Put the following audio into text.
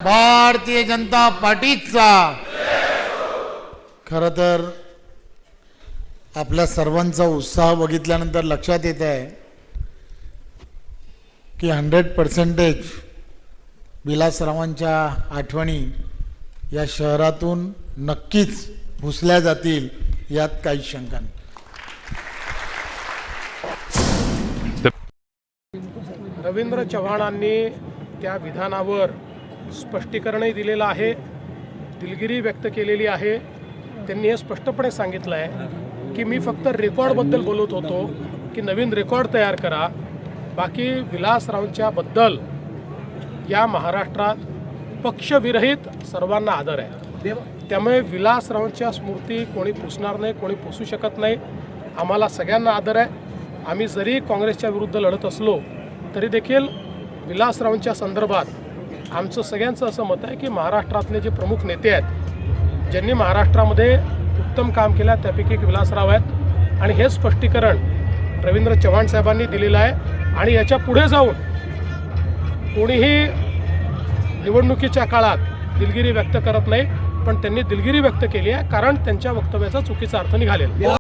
भारतीय जनता पार्टीचा खरं तर आपल्या सर्वांचा उत्साह बघितल्यानंतर लक्षात येत आहे की 100% विलासरावांच्या आठवणी या शहरातून नक्कीच पुसल्या जातील यात काही शंका नाही। रवींद्र चव्हाणांनी त्या विधानावर स्पष्टीकरणही दिलेलं आहे, दिलगिरी व्यक्त केलेली आहे। त्यांनी हे स्पष्टपणे सांगितलं आहे की मी फक्त रेकॉर्डबद्दल बोलत होतो की नवीन रेकॉर्ड तयार करा, बाकी विलासरावांच्या बद्दल या महाराष्ट्रात पक्षविरहित सर्वांना आदर आहे। त्यामुळे विलासरावांच्या स्मृती कोणी पुसणार नाही, कोणी पुसू शकत नाही। आम्हाला सगळ्यांना आदर आहे। आम्ही जरी काँग्रेसच्या विरुद्ध लढत असलो तरी देखील विलासरावांच्या संदर्भात आमचं सगळ्यांचं असं मत आहे की महाराष्ट्रातले जे प्रमुख नेते आहेत, ज्यांनी महाराष्ट्रामध्ये उत्तम काम केलं, त्यापैकी एक विलासराव आहेत आणि हे स्पष्टीकरण रवींद्र चव्हाण साहेबांनी दिलेलं आहे। आणि याच्या पुढे जाऊन कोणीही निवडणुकीच्या काळात दिलगिरी व्यक्त करत नाही, पण त्यांनी दिलगिरी व्यक्त केली आहे कारण त्यांच्या वक्तव्याचा चुकीचा अर्थ निघालेला।